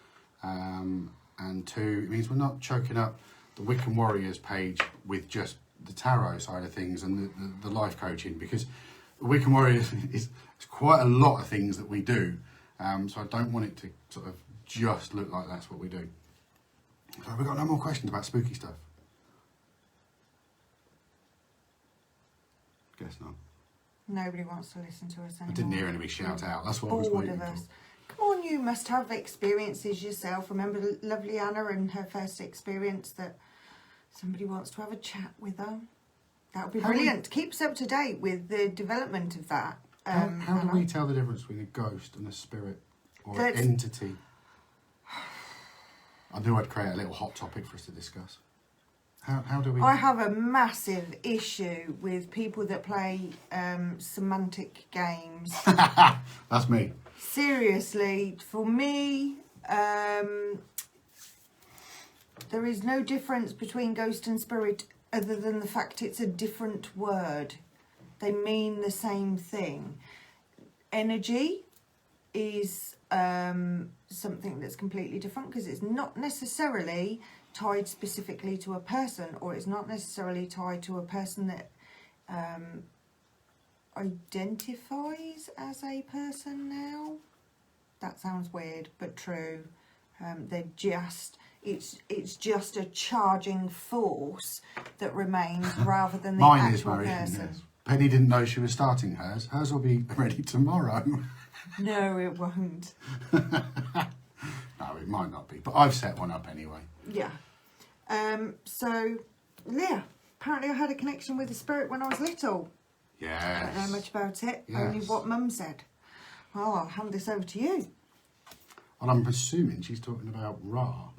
and 2, it means we're not choking up the Wiccan Warriors page with just the tarot side of things and the life coaching, because the Wiccan Warriors is quite a lot of things that we do, so I don't want it to sort of just look like that's what we do. So we've got no more questions about spooky stuff. Guess not. Nobody wants to listen to us anymore. I didn't hear anybody shout out. That's what I was Bored waiting of us. for. Come on, you must have experiences yourself. Remember lovely Anna and her first experience that somebody wants to have a chat with her. That would be brilliant. Keep us up to date with the development of that. How do we tell the difference between a ghost and a spirit or an entity? I knew I'd create a little hot topic for us to discuss. How do we... I have a massive issue with people that play semantic games. That's me. Seriously, for me, there is no difference between ghost and spirit other than the fact it's a different word. They mean the same thing. Energy is something that's completely different because it's not necessarily tied specifically to a person, or it's not necessarily tied to a person that identifies as a person now. That sounds weird, but true. It's just a charging force that remains rather than the Mine actual is person. Yes. Penny didn't know she was starting hers. Hers will be ready tomorrow. No, it won't. No, it might not be, but I've set one up anyway. Yeah. So, Leah, Apparently I had a connection with the spirit when I was little. I Yes. don't know much about it, Yes. only what Mum said. Well, I'll hand this over to you. Well, I'm assuming she's talking about Ra.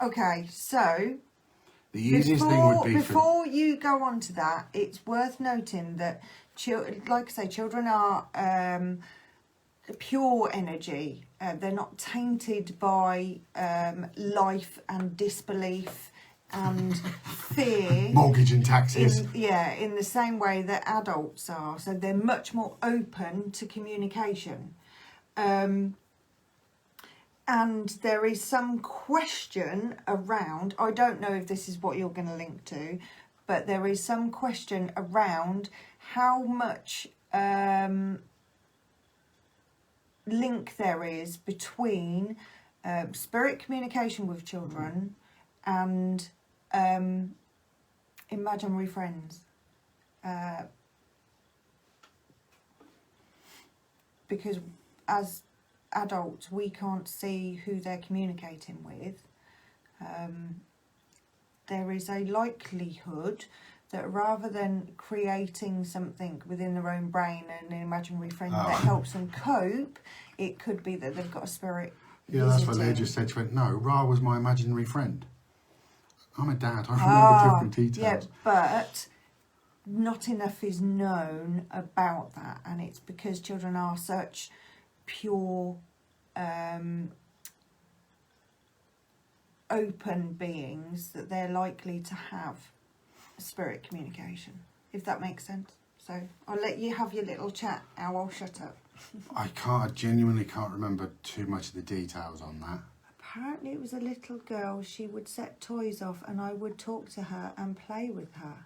Okay, so The easiest thing would be before you go on to that, it's worth noting that, like I say, children are pure energy. They're not tainted by life and disbelief and fear. mortgage and taxes. In the same way that adults are. So they're much more open to communication. And there is some question around, I don't know if this is what you're going to link to, but there is some question around how much link there is between spirit communication with children and imaginary friends. Because as adults, we can't see who they're communicating with. There is a likelihood that rather than creating something within their own brain and an imaginary friend that helps them cope, it could be that they've got a spirit Yeah, that's what they just said. She went, no, Ra was my imaginary friend. I'm a dad. I remember different details. Yeah, but not enough is known about that, and it's because children are such pure, open beings that they're likely to have spirit communication, if that makes sense. So I'll let you have your little chat. Now I'll shut up. I genuinely can't remember too much of the details on that. Apparently it was a little girl. She would set toys off and I would talk to her and play with her.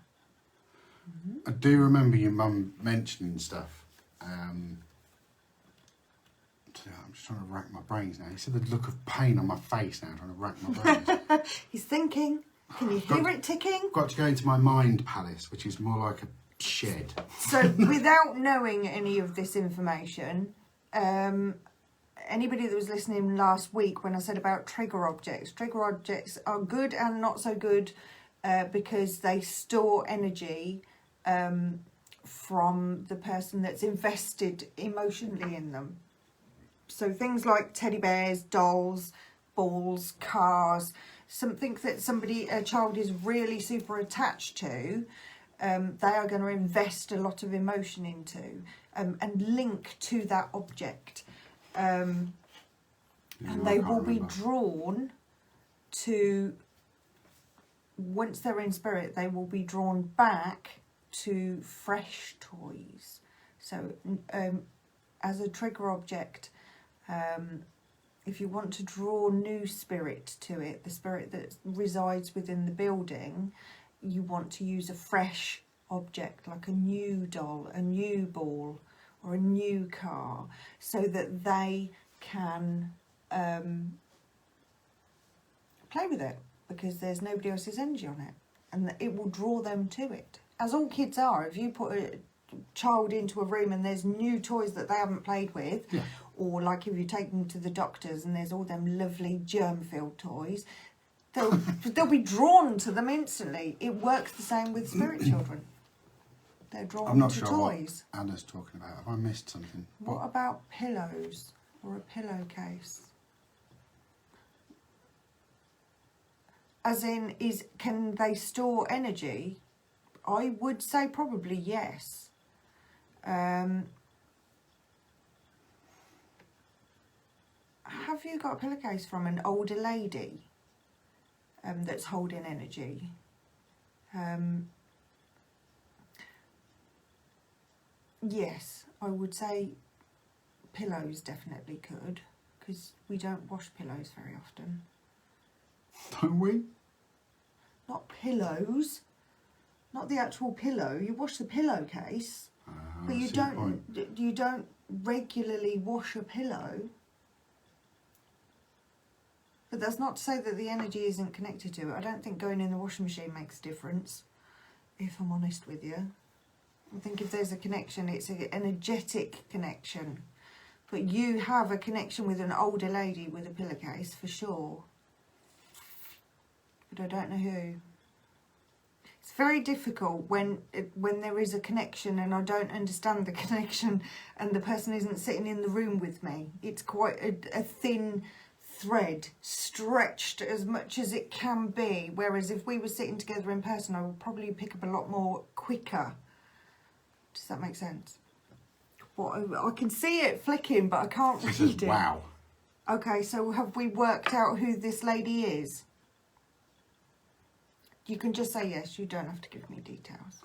Mm-hmm. I do remember your mum mentioning stuff. I'm just trying to rack my brains now. You see the look of pain on my face now, trying to rack my brains. He's thinking. Can you hear it ticking? Got to go into my mind palace, which is more like a shed. So without knowing any of this information, anybody that was listening last week when I said about trigger objects are good and not so good because they store energy from the person that's invested emotionally in them. So things like teddy bears, dolls, balls, cars, something that a child is really super attached to, they are going to invest a lot of emotion into and link to that object. And they will be drawn to, once they're in spirit, they will be drawn back to fresh toys. So as a trigger object, if you want to draw new spirit to it, the spirit that resides within the building, you want to use a fresh object like a new doll, a new ball or a new car, so that they can play with it, because there's nobody else's energy on it and it will draw them to it, as all kids are. If you put a child into a room and there's new toys that they haven't played with, yeah. Or like if you take them to the doctors and there's all them lovely germ-filled toys, they'll be drawn to them instantly. It works the same with spirit children. They're drawn I'm not to sure toys. what Anna's talking about. Have I missed something? What about pillows or a pillowcase? As in, can they store energy? I would say probably yes. Have you got a pillowcase from an older lady that's holding energy? Yes, I would say pillows definitely could, because we don't wash pillows very often. Don't we? Not pillows, not the actual pillow. You wash the pillowcase, but you don't regularly wash a pillow. But that's not to say that the energy isn't connected to it. I don't think going in the washing machine makes a difference, if I'm honest with you. I think if there's a connection, it's an energetic connection. But you have a connection with an older lady with a pillowcase, for sure. But I don't know who. It's very difficult when there is a connection and I don't understand the connection and the person isn't sitting in the room with me. It's quite a thin thread, stretched as much as it can be. Whereas if we were sitting together in person, I would probably pick up a lot more quicker. Does that make sense? I can see it flicking, but I can't read it. Wow. Okay, so have we worked out who this lady is? You can just say yes, you don't have to give me details.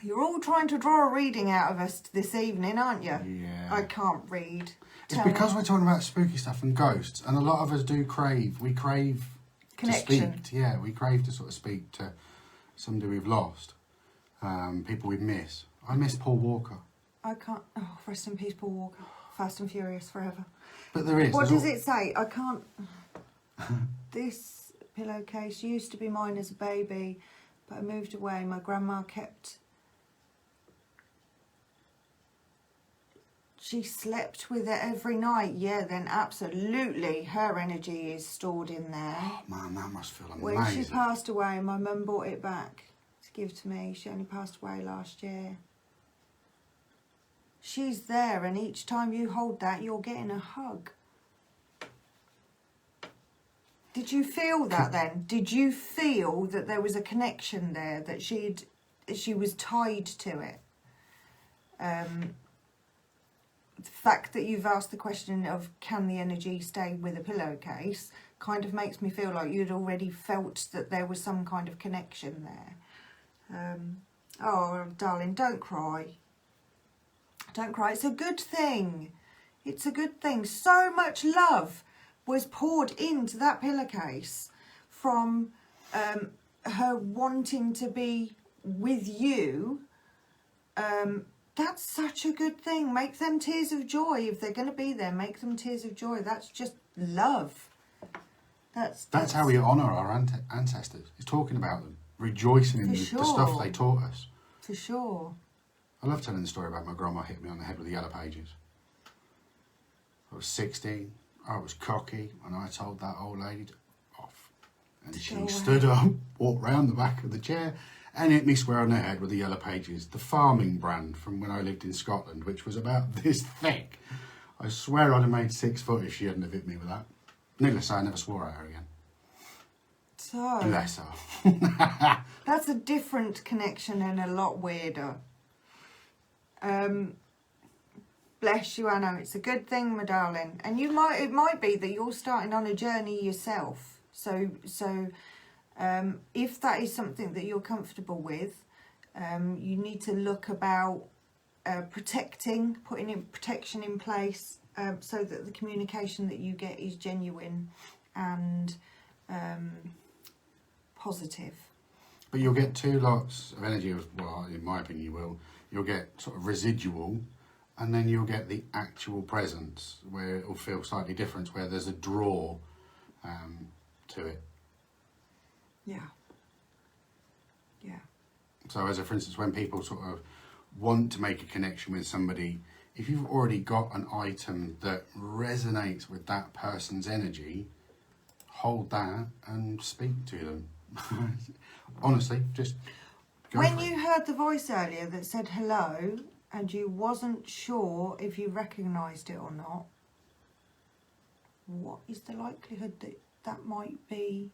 You're all trying to draw a reading out of us this evening, aren't you? Yeah. I can't read. It's because we're talking about spooky stuff and ghosts, and a lot of us do crave. We crave connection. To speak. Yeah, we crave to sort of speak to somebody we've lost, people we miss. I miss Paul Walker. I can't. Oh, rest in peace, Paul Walker. Fast and Furious forever. But there is. What does it say? I can't. This pillowcase used to be mine as a baby, but I moved away. My grandma kept. She slept with it every night. Yeah, then absolutely, her energy is stored in there. Oh man, that must feel amazing. When she passed away, my mum brought it back to give to me. She only passed away last year. She's there, and each time you hold that, you're getting a hug. Did you feel that then? Did you feel that there was a connection there, that she was tied to it? The fact that you've asked the question of can the energy stay with a pillowcase kind of makes me feel like you'd already felt that there was some kind of connection there. Oh, darling, don't cry. Don't cry. It's a good thing. It's a good thing. So much love was poured into that pillowcase from her wanting to be with you. That's such a good thing. Make them tears of joy. If they're going to be there, make them tears of joy. That's just love. That's how we honour our ancestors. Is talking about them, rejoicing in the stuff they taught us. For sure. I love telling the story about my grandma hit me on the head with the yellow pages. I was 16. I was cocky, and I told that old lady to off. And she stood up, walked round the back of the chair, and hit me square on the head with the yellow pages, the farming brand from when I lived in Scotland, which was about this thick. I swear I'd have made 6 foot if she hadn't have hit me with that. Needless to say, I never swore at her again. So Bless her. that's a different connection and a lot weirder. Bless you, Anna. It's a good thing, my darling. And it might be that you're starting on a journey yourself. So if that is something that you're comfortable with, you need to look about putting protection in place so that the communication that you get is genuine and positive. But you'll get 2 lots of energy, well, in my opinion you will. You'll get sort of residual, and then you'll get the actual presence, where it will feel slightly different, where there's a draw to it. Yeah. Yeah. So for instance, when people sort of want to make a connection with somebody, if you've already got an item that resonates with that person's energy, hold that and speak to them. Honestly, just go When for it. you heard the voice earlier that said hello and you wasn't sure if you recognised it or not, what is the likelihood that that might be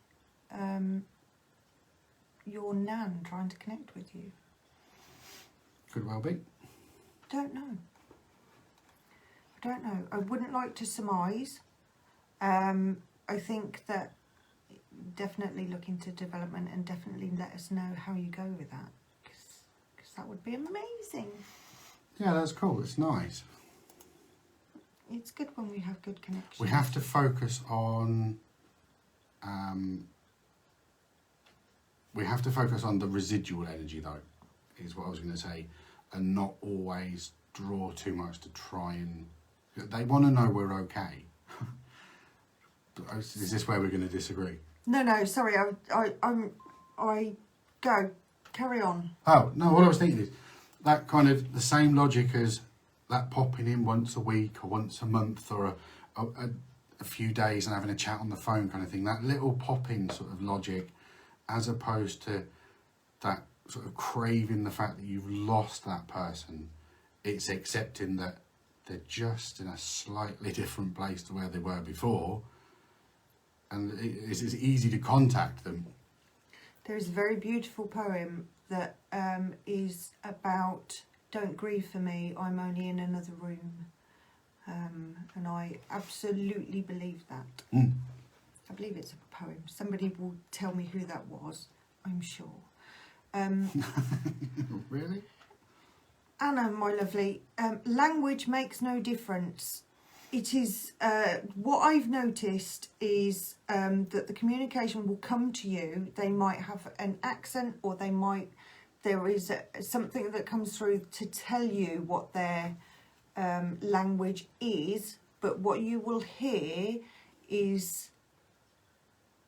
your nan trying to connect with you? Could well be. Don't know. I don't know. I wouldn't like to surmise. I think that definitely look into development and definitely let us know how you go with that, because that would be amazing. Yeah, that's cool. It's nice. It's good when we have good connections. We have to focus on the residual energy, though, is what I was going to say, and not always draw too much to try and... They want to know we're okay. Is this where we're going to disagree? No, sorry, I go, carry on. Oh, no, what I was thinking is that kind of the same logic as that popping in once a week or once a month or a few days and having a chat on the phone kind of thing, that little pop-in sort of logic as opposed to that sort of craving the fact that you've lost that person. It's accepting that they're just in a slightly different place to where they were before, and it's easy to contact them. There is a very beautiful poem that is about, don't grieve for me, I'm only in another room. And I absolutely believe that. I believe it's a poem. Somebody will tell me who that was, I'm sure. Really? Anna, my lovely, language makes no difference. It is, what I've noticed is that the communication will come to you. They might have an accent, or there is something that comes through to tell you what their language is, but what you will hear is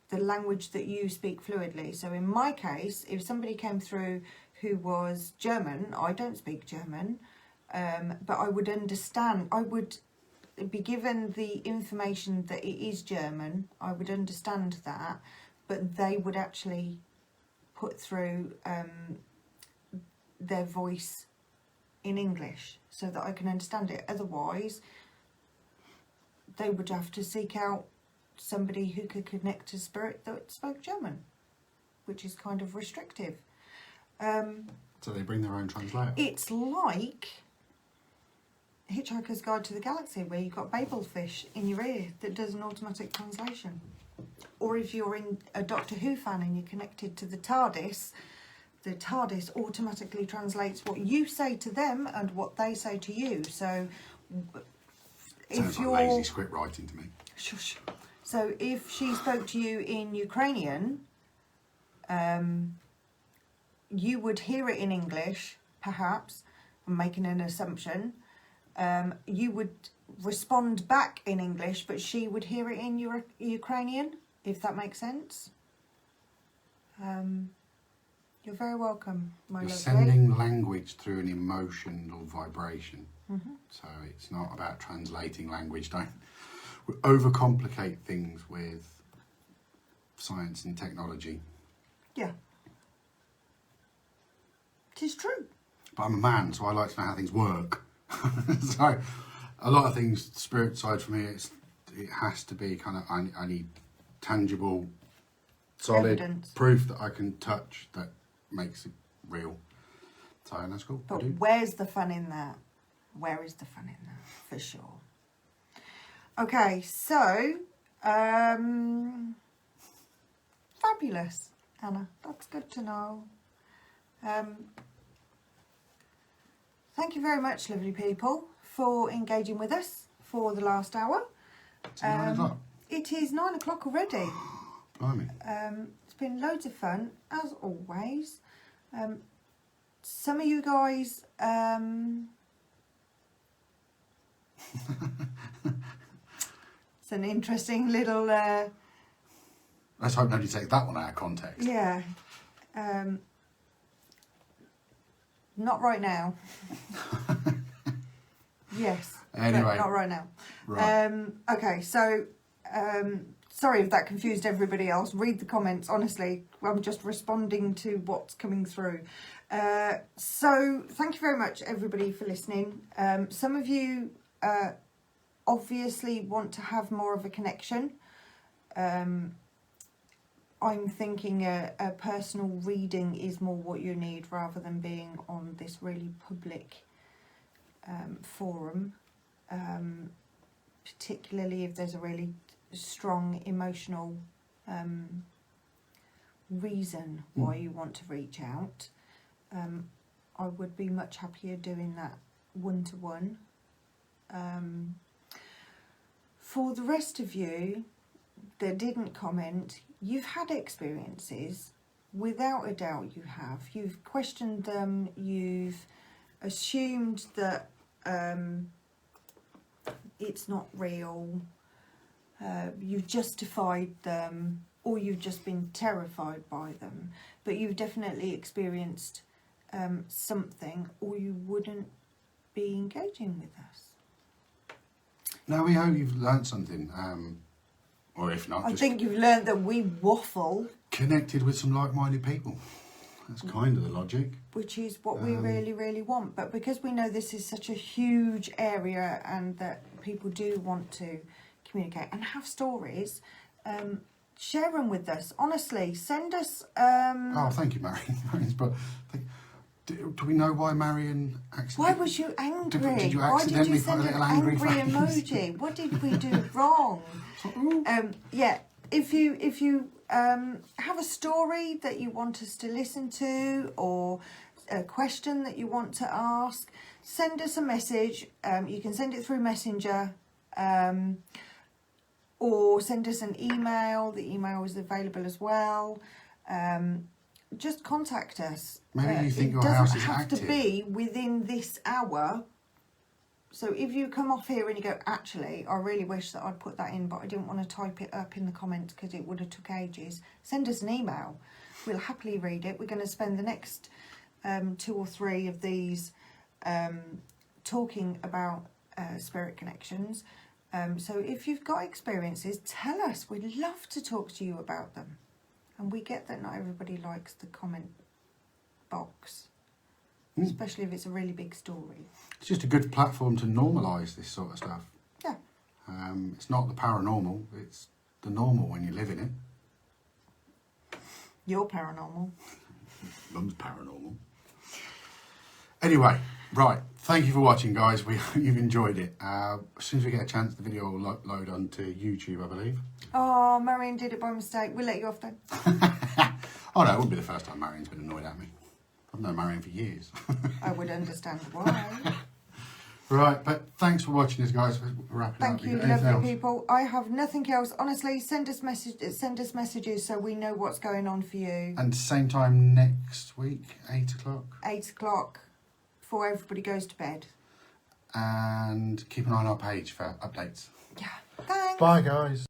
the language that you speak fluidly. So in my case, if somebody came through who was German, I don't speak German, but I would understand, I would be given the information that it is German, I would understand that, but they would actually put through their voice in English so that I can understand it. Otherwise, they would have to seek out somebody who could connect to spirit that spoke German, which is kind of restrictive. So they bring their own translator? It's like Hitchhiker's Guide to the Galaxy, where you've got Babelfish in your ear that does an automatic translation. Or if you're in a Doctor Who fan and you're connected to the TARDIS automatically translates what you say to them and what they say to you. So Sounds like lazy script writing to me. Shush. So if she spoke to you in Ukrainian, you would hear it in English, perhaps. I'm making an assumption. You would respond back in English, but she would hear it in Ukrainian, if that makes sense. You're very welcome, my lovely. You're sending language through an emotional vibration. So it's not about translating language. Don't overcomplicate things with science and technology. Yeah. It is true. But I'm a man, so I like to know how things work. So a lot of things, spirit side for me, it has to be kind of, I need tangible, solid evidence, proof that I can touch that makes it real. So that's cool. But where's the fun in that? Where is the fun in that? For sure. Okay, so fabulous, Anna. That's good to know. Thank you very much, lovely people, for engaging with us for the last hour. It's 9 o'clock. It is 9 o'clock already. Blimey. It's been loads of fun, as always. Some of you guys... it's an interesting little... Let's hope nobody takes that one out of context. Yeah. Not right now. Yes. Anyway. Not right now. Right. Okay, so... sorry if that confused everybody else. Read the comments, honestly. I'm just responding to what's coming through. So, thank you very much, everybody, for listening. Some of you obviously want to have more of a connection. I'm thinking a personal reading is more what you need, rather than being on this really public forum. Particularly if there's a really strong emotional reason why you want to reach out. I would be much happier doing that one-to-one. For the rest of you that didn't comment, you've had experiences, without a doubt you have. You've questioned them, you've assumed that it's not real, you've justified them, or you've just been terrified by them, but you've definitely experienced something, or you wouldn't be engaging with us. Now we hope you've learned something, or if not, I think you've learned that we waffle connected with some like-minded people. That's kind of the logic. Which is what we really, really want. But because we know this is such a huge area and that people do want to communicate and have stories, share them with us. Honestly, send us... Oh, thank you, Marion. Do we know why Marion accidentally... Why was you angry? Did you Why did accidentally you send put a an little angry face? emoji? What did we do wrong? Yeah, if you have a story that you want us to listen to or a question that you want to ask, send us a message. You can send it through Messenger or send us an email. The email is available as well. Just contact us. Maybe you think your house is It doesn't have active. to be within this hour. So if you come off here and you go, actually, I really wish that I'd put that in, but I didn't want to type it up in the comments because it would have took ages, send us an email. We'll happily read it. We're going to spend the next 2 or 3 of these talking about spirit connections. So if you've got experiences, tell us. We'd love to talk to you about them. And we get that not everybody likes the comment box, especially if it's a really big story. It's just a good platform to normalise this sort of stuff. Yeah. It's not the paranormal, it's the normal when you live in it. You're paranormal. Mum's paranormal. Anyway, right. Thank you for watching, guys. We hope you've enjoyed it. As soon as we get a chance, the video will load onto YouTube, I believe. Oh, Marion did it by mistake. We'll let you off then. Oh no, it wouldn't be the first time Marion's been annoyed at me. I've known Marion for years. I would understand why. Right, but thanks for watching us, guys. We're wrapping up. Thank you, lovely people. I have nothing else. Honestly, send us messages so we know what's going on for you. And same time next week, 8 o'clock. 8 o'clock, before everybody goes to bed. And keep an eye on our page for updates. Yeah. Thanks. Bye, guys.